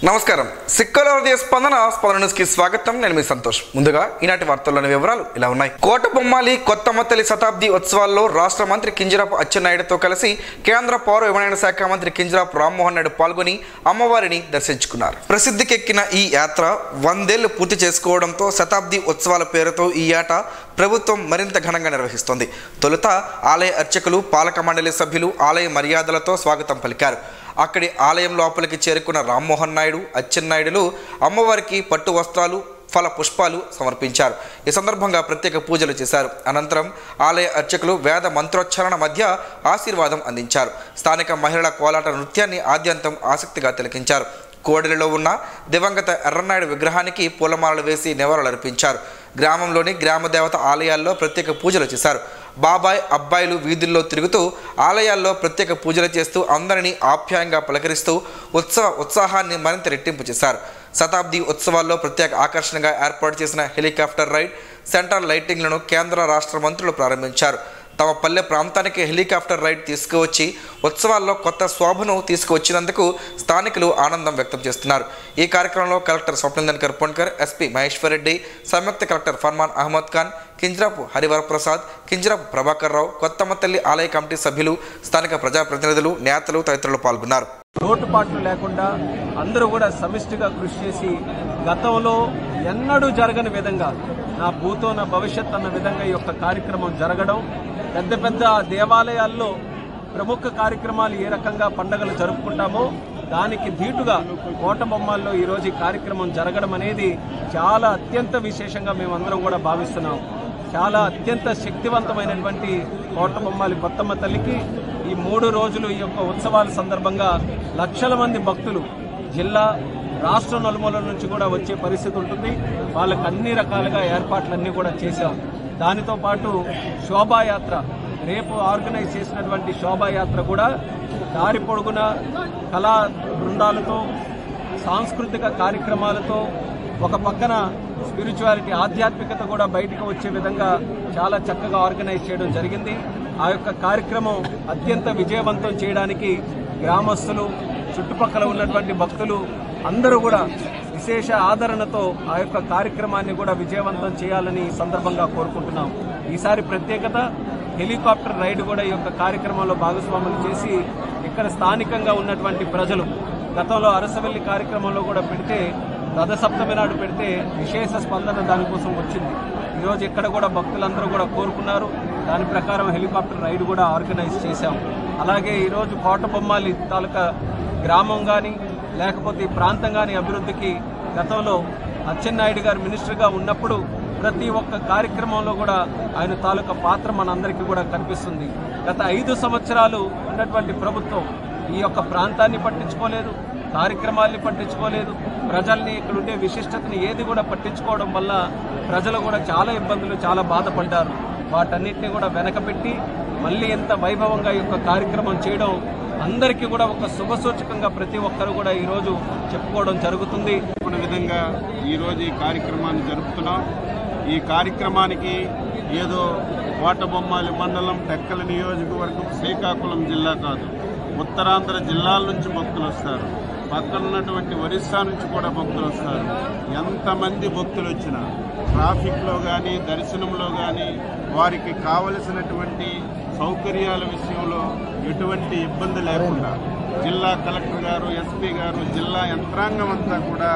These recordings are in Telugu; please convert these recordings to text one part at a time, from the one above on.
నమస్కారం. సిక్కల హృదయ స్పందన న్యూస్కి స్వాగతం. నేను మీ సంతోష్. ముందుగా ఈనాటి వార్తల్లోని వివరాలు ఇలా ఉన్నాయి. కోటబొమ్మాలి కొత్తమ్మ తల్లి శతాబ్ది ఉత్సవాల్లో రాష్ట్ర మంత్రి కింజరాపు అచ్చెన్నాయుడుతో కలిసి కేంద్ర పౌర విమానయాన శాఖ మంత్రి కింజరాపు రామ్మోహన్ నాయుడు పాల్గొని అమ్మవారిని దర్శించుకున్నారు. ప్రసిద్ధికెక్కిన ఈ యాత్ర 100 ఏళ్లు పూర్తి చేసుకోవడంతో శతాబ్ది ఉత్సవాల పేరుతో ఈ ఏట ప్రభుత్వం మరింత ఘనంగా నిర్వహిస్తోంది. తొలుత ఆలయ అర్చకులు, పాలక మండలి సభ్యులు ఆలయ మర్యాదలతో స్వాగతం పలికారు. అక్కడి ఆలయం లోపలికి చేరుకున్న రామ్మోహన్ నాయుడు, అచ్చెన్నాయుడులు అమ్మవారికి పట్టు వస్త్రాలు, ఫల పుష్పాలు సమర్పించారు. ఈ సందర్భంగా ప్రత్యేక పూజలు చేశారు. అనంతరం ఆలయ అర్చకులు వేద మంత్రోచ్చారణ మధ్య ఆశీర్వాదం అందించారు. స్థానిక మహిళల కోలాట నృత్యాన్ని ఆద్యంతం ఆసక్తిగా తిలకించారు. కోడలిలో ఉన్న దివంగత ఎర్రన్నాయుడు విగ్రహానికి పూలమాలలు వేసి నివాళులర్పించారు. గ్రామంలోని గ్రామదేవత ఆలయాల్లో ప్రత్యేక పూజలు చేశారు. బాబాయ్, అబ్బాయిలు వీధుల్లో తిరుగుతూ ఆలయాల్లో ప్రత్యేక పూజలు చేస్తూ అందరినీ ఆప్యాయంగా పలకరిస్తూ ఉత్సాహాన్ని మరింత రెట్టింపు చేశారు. శతాబ్ది ఉత్సవాల్లో ప్రత్యేక ఆకర్షణగా ఏర్పాటు చేసిన హెలికాప్టర్ రైడ్, సెంట్రల్ లైటింగ్లను కేంద్ర రాష్ట్ర మంత్రులు ప్రారంభించారు. తమ పల్లె ప్రాంతానికి హెలికాప్టర్ రైడ్ తీసుకువచ్చి ఉత్సవాల్లో కొత్త శోభను తీసుకువచ్చినందుకు స్థానికులు ఆనందం వ్యక్తం చేస్తున్నారు. ఈ కార్యక్రమంలో కలెక్టర్ స్వప్నిందన్ కర్పొన్కర్, ఎస్పీ మహేశ్వర్ రెడ్డి, సంయుక్త కలెక్టర్ ఫర్మాన్ అహ్మద్ ఖాన్, కింజరాపు హరివరప్రసాద్, కింజరాపు ప్రభాకర్ రావు, కొత్తమ్మ తల్లి ఆలయ కమిటీ సభ్యులు, స్థానిక ప్రజాప్రతినిధులు, నేతలు తదితరులు పాల్గొన్నారు. లోటుపాట్లు లేకుండా అందరూ కూడా సమిష్టిగా కృషి చేసి గతంలో ఎన్నడూ జరగని విధంగా నా భూతో నా భవిష్యత్ అన్న విధంగా ఈ యొక్క కార్యక్రమం జరగడం, పెద్ద పెద్ద దేవాలయాల్లో ప్రముఖ కార్యక్రమాలు ఏ రకంగా పండుగలు జరుపుకుంటామో దానికి ధీటుగా కోటబొమ్మాల్లో ఈరోజు ఈ కార్యక్రమం జరగడం అనేది చాలా అత్యంత విశేషంగా మేమందరం కూడా భావిస్తున్నాం. చాలా అత్యంత శక్తివంతమైనటువంటి కోటబొమ్మాలి కొత్తమ్మ తల్లికి ఈ 3 రోజులు ఈ యొక్క ఉత్సవాల సందర్భంగా లక్షల మంది భక్తులు జిల్లా, రాష్ట్ర నలుమూలల నుంచి కూడా వచ్చే పరిస్థితి ఉంటుంది. వాళ్ళకి అన్ని రకాలుగా ఏర్పాట్లన్నీ కూడా చేశాం. దానితో పాటు శోభాయాత్ర, రేపు ఆర్గనైజ్ చేసినటువంటి శోభాయాత్ర కూడా దారి పొడుగున కళా బృందాలతో, సాంస్కృతిక కార్యక్రమాలతో, ఒక పక్కన స్పిరిచువాలిటీ, ఆధ్యాత్మికత కూడా బయటకు వచ్చే విధంగా చాలా చక్కగా ఆర్గనైజ్ చేయడం జరిగింది. ఆ యొక్క కార్యక్రమం అత్యంత విజయవంతం చేయడానికి గ్రామస్తులు, చుట్టుపక్కల ఉన్నటువంటి భక్తులు అందరూ కూడా విశేష ఆదరణతో ఆ యొక్క కార్యక్రమాన్ని కూడా విజయవంతం చేయాలని ఈ సందర్భంగా కోరుకుంటున్నాం. ఈసారి ప్రత్యేకత హెలికాప్టర్ రైడ్ కూడా ఈ యొక్క కార్యక్రమంలో భాగస్వాములు చేసి ఇక్కడ స్థానికంగా ఉన్నటువంటి ప్రజలు గతంలో అరసవెల్లి కార్యక్రమంలో కూడా పెడితే, రథసప్తమి నాడు పెడితే విశేష స్పందన దానికోసం వచ్చింది. ఈరోజు ఇక్కడ కూడా భక్తులందరూ కూడా కోరుకున్నారు. దాని ప్రకారం హెలికాప్టర్ రైడ్ కూడా ఆర్గనైజ్ చేశాం. అలాగే ఈరోజు కోటబొమ్మాలి తాలూకా గ్రామం కానీ లేకపోతే ఈ ప్రాంతం కానీ అభివృద్ధికి గతంలో అచ్చెన్నాయుడు గారు మినిస్టర్గా ఉన్నప్పుడు ప్రతి ఒక్క కార్యక్రమంలో కూడా ఆయన తాలూకా పాత్ర మనందరికీ కూడా కనిపిస్తుంది. గత 5 సంవత్సరాలు ఉన్నటువంటి ప్రభుత్వం ఈ యొక్క ప్రాంతాన్ని పట్టించుకోలేదు, కార్యక్రమాల్ని పట్టించుకోలేదు, ప్రజల్ని ఇక్కడ ఉండే విశిష్టతని ఏది కూడా పట్టించుకోవడం వల్ల ప్రజలు కూడా చాలా ఇబ్బందులు, చాలా బాధపడ్డారు. వాటన్నిటిని కూడా వెనకబెట్టి మళ్ళీ ఎంత వైభవంగా ఈ యొక్క కార్యక్రమం చేయడం అందరికీ కూడా ఒక శుభసూచకంగా ప్రతి ఒక్కరు కూడా ఈరోజు చెప్పుకోవడం జరుగుతుంది. విధంగా ఈరోజు ఈ కార్యక్రమాన్ని జరుపుతున్నాం. ఈ కార్యక్రమానికి ఏదో కోటబొమ్మాలి మండలం, టెక్కల నియోజకవర్గం, శ్రీకాకుళం జిల్లా కాదు, ఉత్తరాంధ్ర జిల్లాల నుంచి భక్తులు వస్తారు. పక్కనున్నటువంటి ఒరిస్సా నుంచి కూడా భక్తులు వస్తారు. ఎంతమంది భక్తులు వచ్చినా ట్రాఫిక్లో కానీ, దర్శనంలో కానీ, వారికి కావలసినటువంటి సౌకర్యాల విషయంలో ఎటువంటి ఇబ్బంది లేకుండా జిల్లా కలెక్టర్ గారు, ఎస్పీ గారు, జిల్లా యంత్రాంగం అంతా కూడా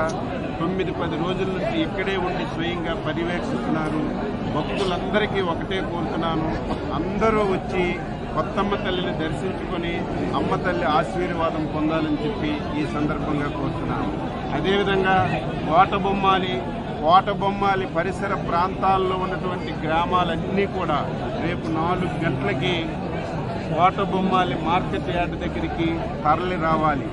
9-10 రోజుల నుంచి ఇక్కడే ఉండి స్వయంగా పర్యవేక్షిస్తున్నారు. భక్తులందరికీ ఒకటే కోరుతున్నాను, అందరూ వచ్చి కొత్తమ్మ తల్లిని దర్శించుకొని అమ్మ తల్లి ఆశీర్వాదం పొందాలని చెప్పి ఈ సందర్భంగా కోరుతున్నాను. అదేవిధంగా కోటబొమ్మాలి పరిసర ప్రాంతాల్లో ఉన్నటువంటి గ్రామాలన్నీ కూడా రేపు 4 గంటలకి కోటబొమ్మాలి మార్కెట్ యార్డ్ దగ్గరికి తరలి రావాలి.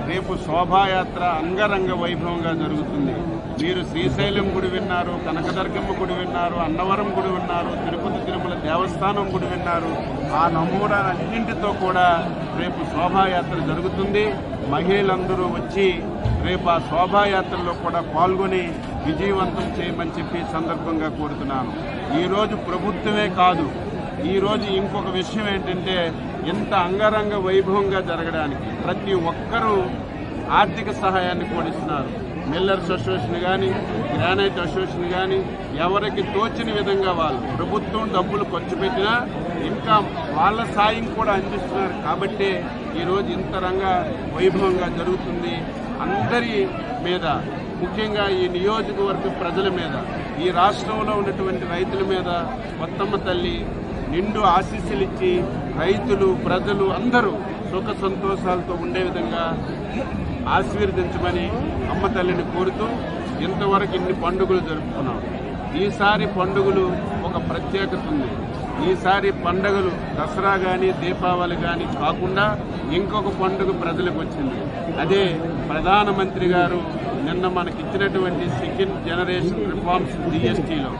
రేపు శోభాయాత్ర అంగరంగ వైభవంగా జరుగుతుంది. మీరు శ్రీశైలం గుడి విన్నారు, కనకదుర్గమ్మ గుడి విన్నారు, అన్నవరం గుడి విన్నారు, తిరుపతి తిరుమల దేవస్థానం గుడి విన్నారు. ఆ నమూనాలన్నింటితో కూడా రేపు శోభాయాత్ర జరుగుతుంది. మహిళలందరూ వచ్చి రేపు ఆ శోభాయాత్రలో కూడా పాల్గొని విజయవంతం చేయమని చెప్పి సందర్భంగా కోరుతున్నాను. ఈరోజు ప్రభుత్వమే కాదు, ఈరోజు ఇంకొక విషయం ఏంటంటే ఇంత అంగరంగ వైభవంగా జరగడానికి ప్రతి ఒక్కరూ ఆర్థిక సహాయాన్ని కూడా ఇస్తున్నారు. మిల్లర్స్ అసోసియేషన్ కానీ, గ్రానైట్ అసోసియేషన్ కానీ ఎవరికి తోచిన విధంగా వాళ్ళు ప్రభుత్వం డబ్బులు ఖర్చు పెట్టినా ఇంకా వాళ్ళ సాయం కూడా అందిస్తున్నారు. కాబట్టి ఈరోజు ఇంత వైభవంగా జరుగుతుంది. అందరి మీద, ముఖ్యంగా ఈ నియోజకవర్గ ప్రజల మీద, ఈ రాష్ట్రంలో ఉన్నటువంటి రైతుల మీద కొత్తమ్మ తల్లి నిండు ఆశీస్సులు ఇచ్చి రైతులు, ప్రజలు అందరూ సుఖ సంతోషాలతో ఉండే విధంగా ఆశీర్వదించమని అమ్మ తల్లిని కోరుతూ ఇంతవరకు ఇన్ని పండుగలు జరుపుకున్నాం. ఈసారి పండుగలు ఒక ప్రత్యేకత ఉంది. ఈసారి పండుగలు దసరా కానీ, దీపావళి కానీ కాకుండా ఇంకొక పండుగ ప్రజలకు వచ్చింది. అదే ప్రధానమంత్రి గారు నిన్న మనకిచ్చినటువంటి సెకండ్ జనరేషన్ రిఫార్మ్స్ జీఎస్టీలో.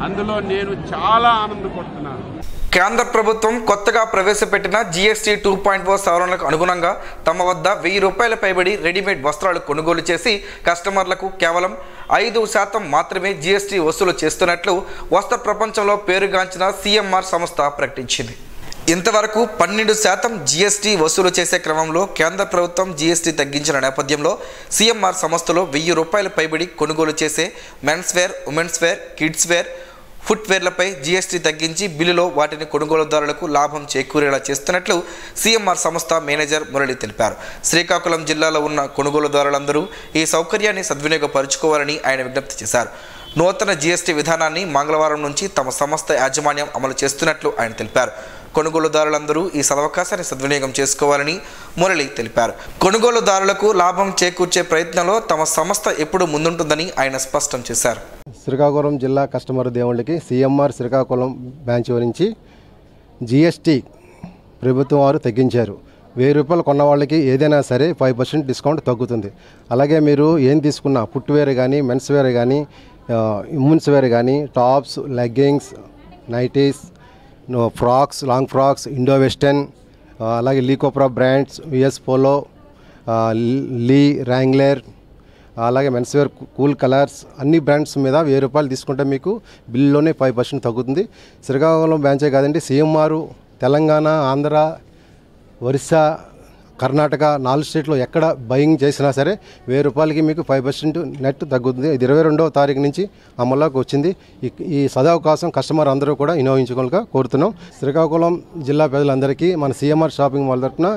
అందులో నేను చాలా ఆనందపడుతున్నాను. కేంద్ర ప్రభుత్వం కొత్తగా ప్రవేశపెట్టిన జీఎస్టీ 2.0 సవరణలకు అనుగుణంగా తమ వద్ద 1000 రూపాయల పైబడి రెడీమేడ్ వస్త్రాలు కొనుగోలు చేసి కస్టమర్లకు కేవలం 5% మాత్రమే జీఎస్టీ వసూలు చేస్తున్నట్లు వస్త్ర ప్రపంచంలో పేరుగాంచిన సిఎంఆర్ సంస్థ ప్రకటించింది. ఇంతవరకు 12% జీఎస్టీ వసూలు చేసే క్రమంలో కేంద్ర ప్రభుత్వం జీఎస్టీ తగ్గించిన నేపథ్యంలో సిఎంఆర్ సంస్థలో 1000 రూపాయల పైబడి కొనుగోలు చేసే men's wear, women's wear, kids wear, ఫుట్వేర్లపై జీఎస్టీ తగ్గించి బిల్లులో వాటిని కొనుగోలుదారులకు లాభం చేకూరేలా చేస్తున్నట్లు సిఎంఆర్ సంస్థ మేనేజర్ మురళి తెలిపారు. శ్రీకాకుళం జిల్లాలో ఉన్న కొనుగోలుదారులందరూ ఈ సౌకర్యాన్ని సద్వినియోగపరుచుకోవాలని ఆయన విజ్ఞప్తి చేశారు. నూతన జీఎస్టీ విధానాన్ని మంగళవారం నుంచి తమ సంస్థ యాజమాన్యం అమలు చేస్తున్నట్లు ఆయన తెలిపారు. కొనుగోలుదారులందరూ ఈ సదవకాశాన్ని సద్వినియోగం చేసుకోవాలని మురళి తెలిపారు. కొనుగోలుదారులకు లాభం చేకూర్చే ప్రయత్నంలో తమ సంస్థ ఎప్పుడూ ముందుంటుందని ఆయన స్పష్టం చేశారు. శ్రీకాకుళం జిల్లా కస్టమర్ దేవుళ్ళకి సిఎంఆర్ శ్రీకాకుళం బ్రాంచ్ నుంచి జీఎస్టీ ప్రభుత్వం వారు తగ్గించారు. 1000 రూపాయలు కొన్న వాళ్ళకి ఏదైనా సరే 5% డిస్కౌంట్ తగ్గుతుంది. అలాగే మీరు ఏం తీసుకున్నా ఫుట్వేర్ కానీ, మెన్స్ వేర్ కానీ, ఉమెన్స్ వేర్ కానీ, tops, leggings, nighties, frocks, long frocks, Indo western, అలాగే లీకోప్రా బ్రాండ్స్, యుఎస్ పోలో, లీ, ర్యాంగ్లర్, అలాగే మెన్స్ వేర్, కూల్ కలర్స్, అన్ని బ్రాండ్స్ మీద 1000 రూపాయలు తీసుకుంటే మీకు బిల్లులోనే 5% తగ్గుతుంది. శ్రీకాకుళం బ్రాంచే కాదండి, సిఎంఆర్ తెలంగాణ, ఆంధ్ర, ఒరిస్సా, కర్ణాటక 4 స్టేట్లో ఎక్కడ బయింగ్ చేసినా సరే 1000 రూపాయలకి మీకు 5% నెట్ తగ్గుతుంది. ఇది 22వ తారీఖు నుంచి అమల్లోకి వచ్చింది. ఈ సదవకాశం కస్టమర్ అందరూ కూడా వినియోగించుకోవాలని కోరుతున్నాం. శ్రీకాకుళం జిల్లా ప్రజలందరికీ మన సిఎంఆర్ షాపింగ్ మాల్ తరఫున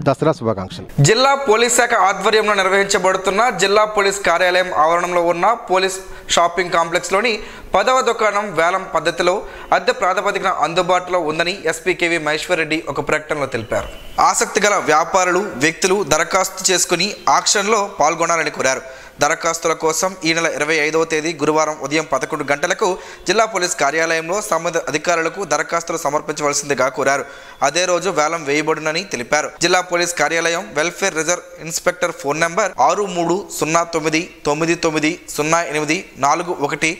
దసరా శుభాకాంక్షలు. జిల్లా పోలీస్ శాఖ ఆధ్వర్యంలో నిర్వహించబడుతున్న జిల్లా పోలీస్ కార్యాలయం ఆవరణంలో ఉన్న పోలీస్ షాపింగ్ కాంప్లెక్స్లోని 10వ దుకాణం వేలం పద్ధతిలో అద్దె ప్రాతిపదికన అందుబాటులో ఉందని ఎస్పీ కేవీ మహేశ్వర్ రెడ్డి ఒక ప్రకటనలో తెలిపారు. ఆసక్తి గల వ్యాపారులు, వ్యక్తులు దరఖాస్తు చేసుకుని ఆక్షన్లో పాల్గొనాలని కోరారు. దరఖాస్తుల కోసం ఈ నెల 25వ తేదీ గురువారం ఉదయం 11 గంటలకు జిల్లా పోలీస్ కార్యాలయంలో సంబంధిత అధికారులకు దరఖాస్తులు సమర్పించవలసిందిగా కోరారు. అదే రోజు వేలం వేయబడునని తెలిపారు. జిల్లా పోలీస్ కార్యాలయం welfare reserve inspector phone number 6309990841.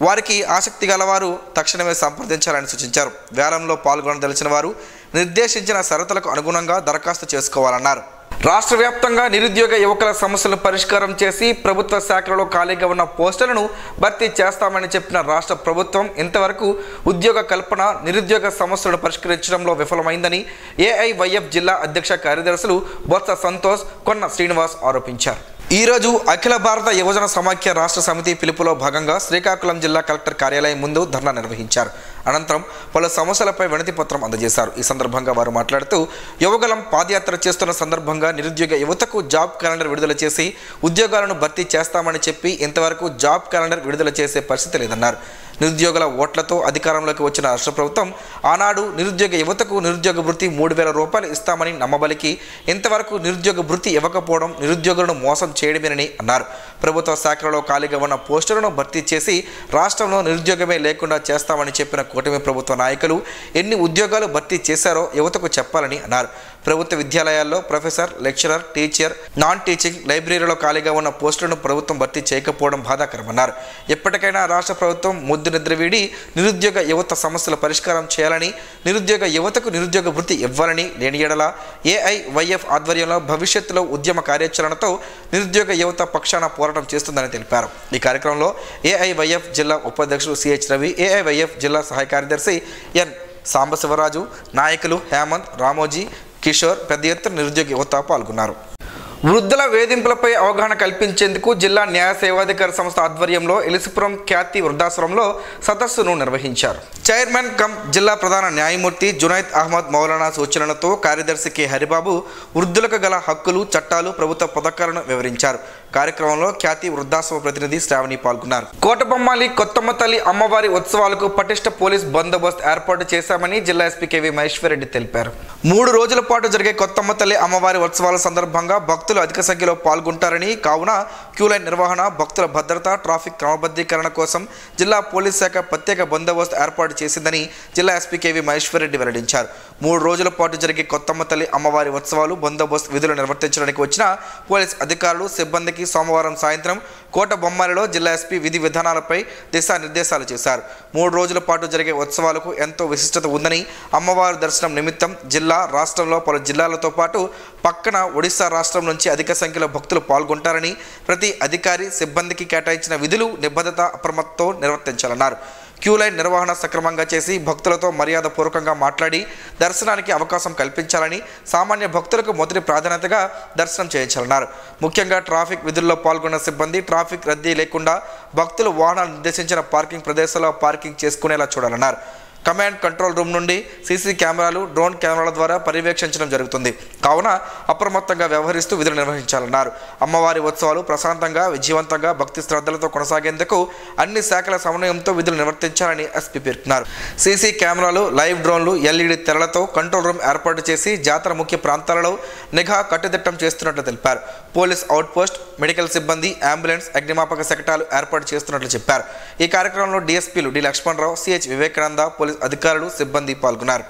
వారికి ఆసక్తి గలవారు తక్షణమే సంప్రదించాలని సూచించారు. వేలంలో పాల్గొనదలిచిన వారు నిర్దేశించిన షరతులకు అనుగుణంగా దరఖాస్తు చేసుకోవాలన్నారు. రాష్ట్ర వ్యాప్తంగా నిరుద్యోగ యువకుల సమస్యలను పరిష్కారం చేసి ప్రభుత్వ శాఖలలో ఖాళీగా ఉన్న పోస్టులను భర్తీ చేస్తామని చెప్పిన రాష్ట్ర ప్రభుత్వం ఇంతవరకు ఉద్యోగ కల్పన, నిరుద్యోగ సమస్యలను పరిష్కరించడంలో విఫలమైందని ఏఐవైఎఫ్ జిల్లా అధ్యక్ష కార్యదర్శులు బొత్స సంతోష్, కొన్న శ్రీనివాస్ ఆరోపించారు. ఈరోజు అఖిల భారత యువజన సమాఖ్య రాష్ట్ర సమితి పిలుపులో భాగంగా శ్రీకాకుళం జిల్లా కలెక్టర్ కార్యాలయం ముందు ధర్నా నిర్వహించారు. అనంతరం పలు సమస్యలపై వినతి పత్రం అందజేశారు. ఈ సందర్భంగా వారు మాట్లాడుతూ యువగలం పాదయాత్ర చేస్తున్న సందర్భంగా నిరుద్యోగ యువతకు జాబ్ క్యాలెండర్ విడుదల చేసి ఉద్యోగాలను భర్తీ చేస్తామని చెప్పి ఇంతవరకు జాబ్ క్యాలెండర్ విడుదల చేసే పరిస్థితి లేదన్నారు. నిరుద్యోగుల ఓట్లతో అధికారంలోకి వచ్చిన రాష్ట్ర ప్రభుత్వం ఆనాడు నిరుద్యోగ యువతకు నిరుద్యోగ భృతి 3000 రూపాయలు ఇస్తామని నమ్మబలికి ఇంతవరకు నిరుద్యోగ భృతి ఇవ్వకపోవడం నిరుద్యోగులను మోసం చేయడమేనని అన్నారు. ప్రభుత్వ శాఖలలో ఖాళీగా ఉన్న పోస్టులను భర్తీ చేసి రాష్ట్రంలో నిరుద్యోగమే లేకుండా చేస్తామని చెప్పిన కూటమి ప్రభుత్వ నాయకులు ఎన్ని ఉద్యోగాలు భర్తీ చేశారో యువతకు చెప్పాలని అన్నారు. ప్రభుత్వ విద్యాలయాల్లో professor, lecturer, teacher, non teaching, లైబ్రరీలో ఖాళీగా ఉన్న పోస్టులను ప్రభుత్వం భర్తీ చేయకపోవడం బాధాకరమన్నారు. ఎప్పటికైనా రాష్ట్ర ప్రభుత్వం ముద్దు నిద్ర వీడి నిరుద్యోగ యువత సమస్యల పరిష్కారం చేయాలని, నిరుద్యోగ యువతకు నిరుద్యోగ వృత్తి ఇవ్వాలని, లేని ఎడల ఏఐవైఎఫ్ ఆధ్వర్యంలో భవిష్యత్తులో ఉద్యమ కార్యాచరణతో నిరుద్యోగ యువత పక్షాన పోరాటం చేస్తుందని తెలిపారు. ఈ కార్యక్రమంలో ఏఐవైఎఫ్ జిల్లా ఉపాధ్యక్షుడు సిహెచ్ రవి, ఏఐవైఎఫ్ జిల్లా సహాయ కార్యదర్శి ఎన్ సాంబశివరాజు, నాయకులు హేమంత్, రామోజీ, కిషోర్ పెద్ద ఎత్తున నిరుద్యోగ యువత పాల్గొన్నారు. వృద్ధుల వేధింపులపై అవగాహన కల్పించేందుకు జిల్లా న్యాయ సేవాధికార సంస్థ ఆధ్వర్యంలో ఎలిసిపురం ఖ్యాతి వృద్ధాశ్రమంలో సదస్సును నిర్వహించారు. చైర్మన్ కమ్ జిల్లా ప్రధాన న్యాయమూర్తి జునైద్ అహ్మద్ మౌలానా సూచనలతో కార్యదర్శి కె హరిబాబు వృద్ధులకు గల హక్కులు, చట్టాలు, ప్రభుత్వ పథకాలను వివరించారు. కార్యక్రమంలో ఖ్యాతి వృద్ధాశ్రమ ప్రతినిధి శ్రావణి పాల్గొన్నారు. కోటబొమ్మాలి కొత్తమ్మ తల్లి అమ్మవారి ఉత్సవాలకు పటిష్ట పోలీస్ బందోబస్తు ఏర్పాటు చేశామని జిల్లా ఎస్పీ కెవి మహేశ్వర్ రెడ్డి తెలిపారు. 3 రోజుల పాటు జరిగే కొత్తమ్మ తల్లి అమ్మవారి ఉత్సవాల సందర్భంగా భక్తులు అధిక సంఖ్యలో పాల్గొంటారని, కావున క్యూలైన్ నిర్వహణ, భక్తుల భద్రత, ట్రాఫిక్ క్రమబద్ధీకరణ కోసం జిల్లా పోలీస్ శాఖ ప్రత్యేక బందోబస్తు ఏర్పాటు చేసిందని జిల్లా ఎస్పీ కెవి మహేశ్వర్ రెడ్డి వెల్లడించారు. 3 రోజుల పాటు జరిగే కొత్తమ్మ తల్లి అమ్మవారి ఉత్సవాలు బందోబస్తు విధులు నిర్వర్తించడానికి వచ్చిన పోలీస్ అధికారులు, సిబ్బందికి సోమవారం సాయంత్రం కోటబొమ్మాలిలో జిల్లా ఎస్పీ విధి విధానాలపై దిశానిర్దేశాలు చేశారు. 3 రోజుల పాటు జరిగే ఉత్సవాలకు ఎంతో విశిష్టత ఉందని, అమ్మవారి దర్శనం నిమిత్తం జిల్లా, రాష్ట్రంలో పలు జిల్లాలతో పాటు పక్కన ఒడిశా రాష్ట్రం నుంచి అధిక సంఖ్యలో భక్తులు పాల్గొంటారని, ప్రతి అధికారి, సిబ్బందికి కేటాయించిన విధులు నిబద్ధత అప్రమత్తతో నిర్వర్తించాలన్నారు. క్యూలైన్ నిర్వహణ సక్రమంగా చేసి భక్తులతో మర్యాదపూర్వకంగా మాట్లాడి దర్శనానికి అవకాశం కల్పించాలని, సామాన్య భక్తులకు మొదటి ప్రాధాన్యతగా దర్శనం చేయించాలన్నారు. ముఖ్యంగా ట్రాఫిక్ విధుల్లో పాల్గొన్న సిబ్బంది ట్రాఫిక్ రద్దీ లేకుండా భక్తులు వాహనాలు నిర్దేశించిన పార్కింగ్ ప్రదేశాల్లో పార్కింగ్ చేసుకునేలా చూడాలన్నారు. కమాండ్ కంట్రోల్ రూమ్ నుండి సీసీ కెమెరాలు, డ్రోన్ కెమెరాల ద్వారా పర్యవేక్షించడం జరుగుతుంది. కావున అప్రమత్తంగా వ్యవహరిస్తూ విధులు నిర్వహించాలన్నారు. అమ్మవారి ఉత్సవాలు ప్రశాంతంగా, విజయవంతంగా, భక్తి శ్రద్ధలతో కొనసాగేందుకు అన్ని శాఖల సమన్వయంతో విధులు నిర్వర్తించాలని ఎస్పీ పేర్కొన్నారు. సీసీ కెమెరాలు, లైవ్ డ్రోన్లు, ఎల్ఈడి తెరలతో కంట్రోల్ రూమ్ ఏర్పాటు చేసి జాతర ముఖ్య ప్రాంతాలలో నిఘా కట్టుదిట్టం చేస్తున్నట్లు తెలిపారు. పోలీస్ అవుట్పోస్ట్, మెడికల్ సిబ్బంది, అంబులెన్స్, అగ్నిమాపక శకటాలు ఏర్పాటు చేస్తున్నట్లు చెప్పారు. ఈ కార్యక్రమంలో డీఎస్పీలు D Lakshmanarao, CH Vivekananda, police అధికారులు, సిబ్బంది పాల్గొన్నారు.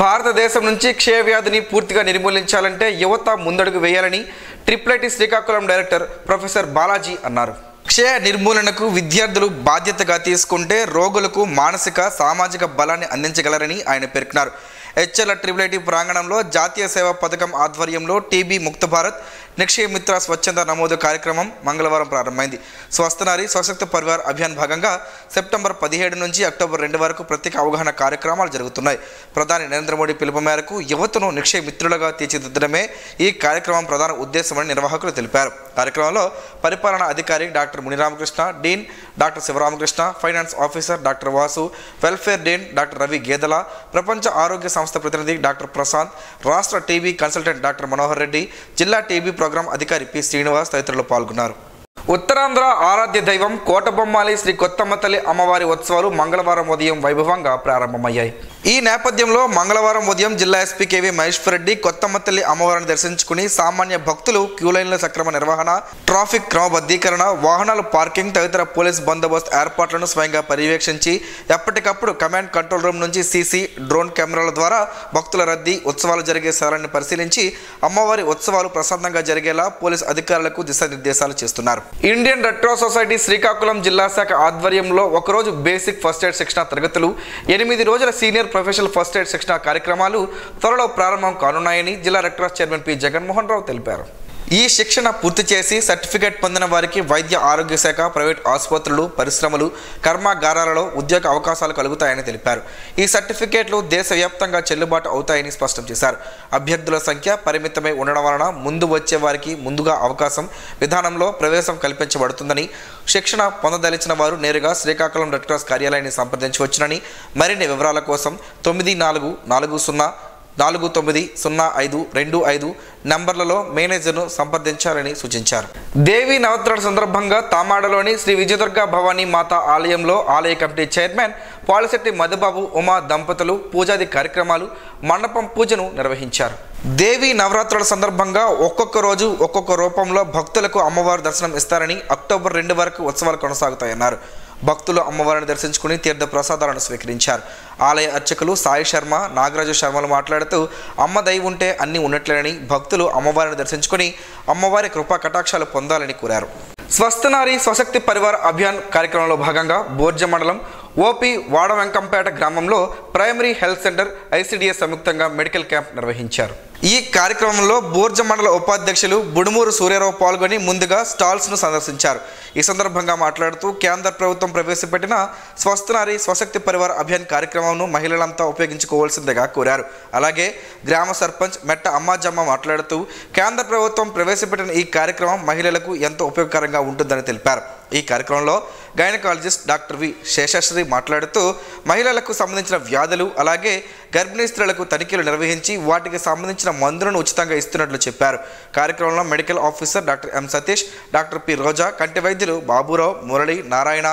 భారతదేశం నుంచి క్షయవ్యాధిని పూర్తిగా నిర్మూలించాలంటే యువత ముందడుగు వేయాలని triple Srikakulam director professor Balaji అన్నారు. క్షయ నిర్మూలనకు విద్యార్థులు బాధ్యతగా తీసుకుంటే రోగులకు మానసిక, సామాజిక బలాన్ని అందించగలరని ఆయన పేర్కొన్నారు. హెచ్ఎల్ ట్రిపుల్ ప్రాంగణంలో జాతీయ సేవా పథకం ఆధ్వర్యంలో టీబీ ముక్త భారత్, నిక్షయ మిత్ర స్వచ్ఛంద నమోదు కార్యక్రమం మంగళవారం ప్రారంభమైంది. స్వస్థనారి స్వశక్తి పరివార్ అభియాన్ భాగంగా సెప్టెంబర్ 17 నుంచి అక్టోబర్ 2 వరకు ప్రత్యేక అవగాహన కార్యక్రమాలు జరుగుతున్నాయి. ప్రధాని నరేంద్ర మోడీ పిలుపు మేరకు యువతను నిక్షయ మిత్రులుగా తీర్చిదిద్దడమే ఈ కార్యక్రమం ప్రధాన ఉద్దేశమని నిర్వాహకులు తెలిపారు. కార్యక్రమంలో పరిపాలనా అధికారి doctor Muniramakrishna, dean doctor Sivaramakrishna, finance officer doctor Vasu, welfare dean doctor Ravi Gedala, ప్రపంచ ఆరోగ్య సంస్థ ప్రతినిధి డాక్టర్ ప్రశాంత్, రాష్ట్ర TB consultant doctor Manohar Reddy, జిల్లా టీబీ ప్రోగ్రాం అధికారి పి శ్రీనివాస్ తదితరులు పాల్గొన్నారు. ఉత్తరాంధ్ర ఆరాధ్య దైవం కోటబొమ్మాలి శ్రీ కొత్తమ్మ తల్లి అమ్మవారి ఉత్సవాలు మంగళవారం ఉదయం వైభవంగా ప్రారంభమయ్యాయి. ఈ నేపథ్యంలో మంగళవారం ఉదయం జిల్లా ఎస్పీ కెవి మహేశ్వర్ రెడ్డి కొత్తమ్మ తల్లి అమ్మవారిని దర్శించుకుని సామాన్య భక్తులు క్యూలైన్ల సక్రమ నిర్వహణ, ట్రాఫిక్ క్రమబద్ధీకరణ, వాహనాల పార్కింగ్ తదితర పోలీస్ బందోబస్తు ఏర్పాట్లను స్వయంగా పర్యవేక్షించి ఎప్పటికప్పుడు కమాండ్ కంట్రోల్ రూమ్ నుంచి సీసీ, డ్రోన్ కెమెరాల ద్వారా భక్తుల రద్దీ, ఉత్సవాలు జరిగే స్థలాన్ని పరిశీలించి అమ్మవారి ఉత్సవాలు ప్రశాంతంగా జరిగేలా పోలీస్ అధికారులకు దిశానిర్దేశాలు చేస్తున్నారు. Indian red cross society Srikakulam జిల్లా శాఖ ఆధ్వర్యంలో ఒకరోజు బేసిక్ ఫస్ట్ ఎయిడ్ శిక్షణ తరగతులు, 8 రోజుల సీనియర్ ప్రొఫెషనల్ ఫస్ట్ ఎయిడ్ శిక్షణ కార్యక్రమాలు త్వరలో ప్రారంభం కానున్నాయని జిల్లా red cross chairman P Jaganmohan Rao తెలిపారు. ఈ శిక్షణ పూర్తి చేసి సర్టిఫికేట్ పొందిన వారికి వైద్య ఆరోగ్య శాఖ, ప్రైవేట్ ఆసుపత్రులు, పరిశ్రమలు, కర్మాగారాలలో ఉద్యోగ అవకాశాలు కలుగుతాయని తెలిపారు. ఈ సర్టిఫికేట్లు దేశవ్యాప్తంగా చెల్లుబాటు అవుతాయని స్పష్టం చేశారు. అభ్యర్థుల సంఖ్య పరిమితమై ఉండడం వలన ముందు వచ్చే వారికి ముందుగా అవకాశం విధానంలో ప్రవేశం కల్పించబడుతుందని, శిక్షణ పొందదలిచిన వారు నేరుగా శ్రీకాకుళం రెడ్ క్రాస్ కార్యాలయాన్ని సంప్రదించవచ్చునని, మరిన్ని వివరాల కోసం 9440490525 నంబర్లలో మేనేజర్ను సంప్రదించాలని సూచించారు. దేవి నవరాత్రుల సందర్భంగా తామాడలోని శ్రీ విజయదుర్గ భవానీ మాత ఆలయంలో ఆలయ కమిటీ చైర్మన్ పాలశెట్టి మధుబాబు, ఉమా దంపతులు పూజాది కార్యక్రమాలు, మండపం పూజను నిర్వహించారు. దేవి నవరాత్రుల సందర్భంగా ఒక్కొక్క రోజు ఒక్కొక్క రూపంలో భక్తులకు అమ్మవారి దర్శనం ఇస్తారని, అక్టోబర్ 2 వరకు ఉత్సవాలు కొనసాగుతాయన్నారు. భక్తులు అమ్మవారిని దర్శించుకుని తీర్థ ప్రసాదాలను స్వీకరించారు. ఆలయ అర్చకులు సాయి శర్మ, నాగరాజు శర్మలు మాట్లాడుతూ అమ్మ దయ ఉంటే అన్నీ ఉన్నట్లేనని, భక్తులు అమ్మవారిని దర్శించుకుని అమ్మవారి కృపా కటాక్షాలు పొందాలని కోరారు. స్వస్థనారి స్వశక్తి పరివార్ అభియాన్ కార్యక్రమంలో భాగంగా బోర్జ మండలం ఓపీ వాడవెంకంపేట గ్రామంలో ప్రైమరీ హెల్త్ సెంటర్, ఐసిడిఎస్ సంయుక్తంగా మెడికల్ క్యాంప్ నిర్వహించారు. ఈ కార్యక్రమంలో బోర్జ మండల ఉపాధ్యక్షులు బుడుమూరు సూర్యారావు పాల్గొని ముందుగా స్టాల్స్ను సందర్శించారు. ఈ సందర్భంగా మాట్లాడుతూ కేంద్ర ప్రభుత్వం ప్రవేశపెట్టిన స్వస్థ నారీ స్వశక్తి పరివార్ అభియాన్ కార్యక్రమంను మహిళలంతా ఉపయోగించుకోవాల్సిందిగా కోరారు. అలాగే గ్రామ సర్పంచ్ మెట్ట అమ్మాజమ్మ మాట్లాడుతూ కేంద్ర ప్రభుత్వం ప్రవేశపెట్టిన ఈ కార్యక్రమం మహిళలకు ఎంతో ఉపయోగకరంగా ఉంటుందని తెలిపారు. ఈ కార్యక్రమంలో గైనకాలజిస్ట్ డాక్టర్ వి శేషశ్రీ మాట్లాడుతూ మహిళలకు సంబంధించిన వ్యాధులు అలాగే గర్భిణీ స్త్రీలకు తనిఖీలు నిర్వహించి వాటికి సంబంధించిన మందులను ఉచితంగా ఇస్తున్నట్లు చెప్పారు. కార్యక్రమంలో medical officer doctor M Satish, doctor P Roja, కంటి వైద్యులు Baburao, Murali, Narayana,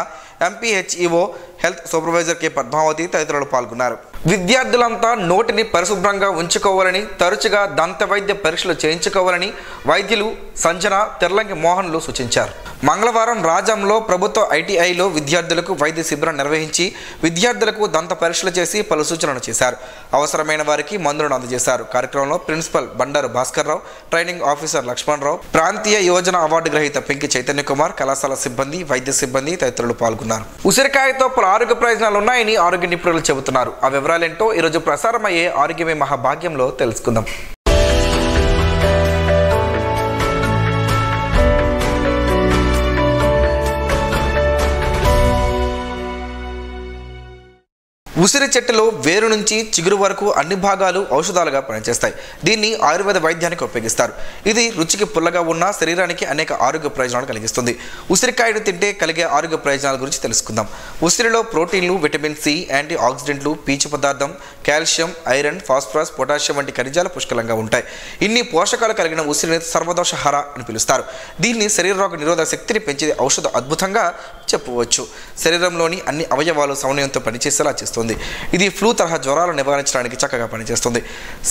MPHEO, health supervisor K Padmavathi తదితరులు పాల్గొన్నారు. విద్యార్థులంతా నోటిని పరిశుభ్రంగా ఉంచుకోవాలని, తరచుగా దంత వైద్య పరీక్షలు చేయించుకోవాలని వైద్యులు సంజన, తెర్లంగి మోహన్లు సూచించారు. మంగళవారం రాజంలో ప్రభుత్వ ఐటీఐలో విద్యార్థులకు వైద్య శిబిరం నిర్వహించి విద్యార్థులకు దంత పరీక్షలు చేసి పలు సూచనలు చేశారు. అవసరమైన వారికి మందులను అందజేశారు. కార్యక్రమంలో principal Bandaru Bhaskarrao, training officer Lakshmanarao, ప్రాంతీయ యోజన అవార్డు గ్రహీత పెంకి చైతన్య కుమార్, కళాశాల సిబ్బంది, వైద్య సిబ్బంది తదితరులు పాల్గొన్నారు. ఉసిరికాయతో పలు ఆరోగ్య ప్రయోజనాలు ఉన్నాయని ఆరోగ్య నిపుణులు చెబుతున్నారు. ఆ వివరాలేంటో ఈరోజు ప్రసారమయ్యే ఆరోగ్యమే మహాభాగ్యంలో తెలుసుకుందాం. ఉసిరి చెట్టులో వేరు నుంచి చిగురు వరకు అన్ని భాగాలు ఔషధాలుగా పనిచేస్తాయి. దీన్ని ఆయుర్వేద వైద్యానికి ఉపయోగిస్తారు. ఇది రుచికి పుల్లగా ఉన్న శరీరానికి అనేక ఆరోగ్య ప్రయోజనాలు కలిగిస్తుంది. ఉసిరికాయను తింటే కలిగే ఆరోగ్య ప్రయోజనాల గురించి తెలుసుకుందాం. ఉసిరిలో ప్రోటీన్లు, విటమిన్ సి, యాంటీ ఆక్సిడెంట్లు, పీచు పదార్థం, కాల్షియం, ఐరన్, ఫాస్ఫరస్, పొటాషియం వంటి ఖనిజాలు పుష్కలంగా ఉంటాయి. ఇన్ని పోషకాలు కలిగిన ఉసిరిని సర్వదోషహర అని పిలుస్తారు. దీన్ని శరీర రోగ నిరోధక శక్తిని పెంచే ఔషధ అద్భుతంగా చెప్పవచ్చు. శరీరంలోని అన్ని అవయవాలు సమన్వయంతో పనిచేసేలా చేస్తుంది. ఇది ఫ్లూ తరహా జ్వరాలు నివారించడానికి చక్కగా పనిచేస్తుంది.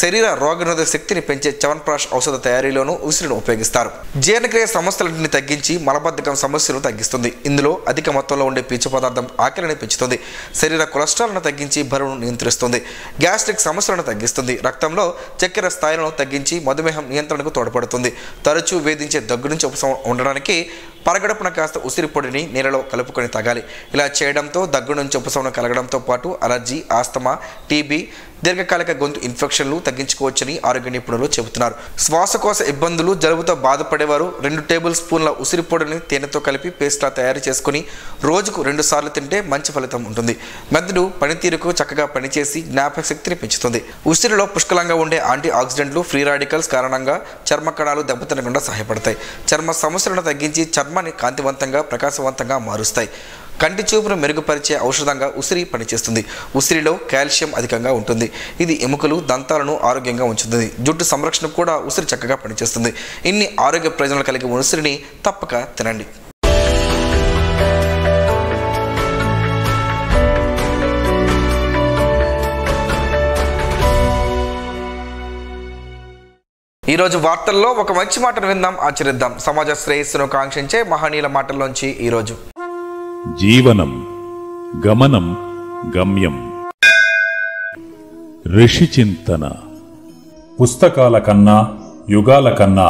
శరీర రోగనిరోధక శక్తిని పెంచే చ్యవన్ప్రాష్ ఔషధ తయారీలోనూ ఉసిరిని ఉపయోగిస్తారు. జీర్ణక్రియ సమస్యలన్నింటిని తగ్గించి మలబద్ధకం సమస్యలను తగ్గిస్తుంది. ఇందులో అధిక మొత్తంలో ఉండే పీచు పదార్థం ఆకలిని పెంచుతుంది. శరీర కొలెస్ట్రాల్ను తగ్గించి బరువును నియంత్రిస్తుంది. గ్యాస్ట్రిక్ సమస్యలను తగ్గిస్తుంది. రక్తంలో చక్కెర స్థాయిలను తగ్గించి మధుమేహం నియంత్రణకు తోడ్పడుతుంది. తరచూ వేధించే దగ్గు నుంచి ఉపశమనం ఉండడానికి పరగడుపున కాస్త ఉసిరి పొడిని నీళ్ళలో కలుపుకొని తాగాలి. ఇలా చేయడంతో దగ్గు నుంచి ఉపశమనం కలగడంతో పాటు అలర్జీ, ఆస్తమా, టీబీ, దీర్ఘకాలిక గొంతు ఇన్ఫెక్షన్లు తగ్గించుకోవచ్చని ఆరోగ్య నిపుణులు చెబుతున్నారు. శ్వాసకోశ ఇబ్బందులు, జలుబుతో బాధపడేవారు 2 టేబుల్ స్పూన్ల ఉసిరి పొడిని తేనెతో కలిపి పేస్ట్లా తయారు చేసుకుని రోజుకు 2 సార్లు తింటే మంచి ఫలితం ఉంటుంది. మెదడు పనితీరుకు చక్కగా పనిచేసి జ్ఞాపక శక్తిని పెంచుతుంది. ఉసిరిలో పుష్కలంగా ఉండే యాంటీ ఆక్సిడెంట్లు, ఫ్రీ రాడికల్స్ కారణంగా చర్మ కణాలు దెబ్బతినకుండా సహాయపడతాయి. చర్మ సమస్యలను తగ్గించి చర్మాన్ని కాంతివంతంగా, ప్రకాశవంతంగా మారుస్తాయి. కంటి చూపును మెరుగుపరిచే ఔషధంగా ఉసిరి పనిచేస్తుంది. ఉసిరిలో కాల్షియం అధికంగా ఉంటుంది. ఇది ఎముకలు, దంతాలను ఆరోగ్యంగా ఉంచుతుంది. జుట్టు సంరక్షణకు కూడా ఉసిరి చక్కగా పనిచేస్తుంది. ఇన్ని ఆరోగ్య ప్రయోజనాలు కలిగి ఉసిరిని తప్పక తినండి. ఈరోజు వార్తల్లో ఒక మంచి మాటను విందాం, ఆచరిద్దాం. సమాజ శ్రేయస్సును కాంక్షించే మహనీయుల మాటల్లోంచి ఈరోజు. జీవనం గమనం గమ్యం. ఋషి చింతన. పుస్తకాల కన్నా, యుగాల కన్నా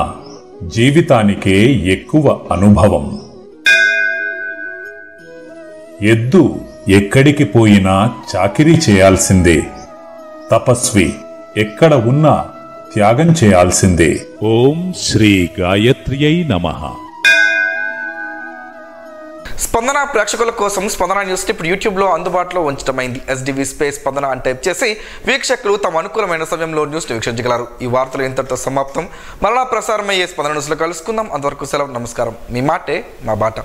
జీవితానికే ఎక్కువ అనుభవం. ఎద్దు ఎక్కడికి పోయినా చాకిరీ చేయాల్సిందే. తపస్వి ఎక్కడ ఉన్నా త్యాగం చేయాల్సిందే. ఓం శ్రీ గాయత్ర్యై నమః. స్పందన ప్రేక్షకుల కోసం స్పందన న్యూస్ ఇప్పుడు యూట్యూబ్లో అందుబాటులో ఉంచడమైంది. ఎస్డివి స్పేస్ స్పందన అని టైప్ చేసి వీక్షకులు తమ అనుకూలమైన సమయంలో న్యూస్ వీక్షించగలరు. ఈ వార్తలు ఇంతటితో సమాప్తం. మరలా ప్రసారమయ్యే స్పందన న్యూస్లో కలుసుకుందాం. అంతవరకు సెలవు, నమస్కారం. మీ మాటే మా బాట.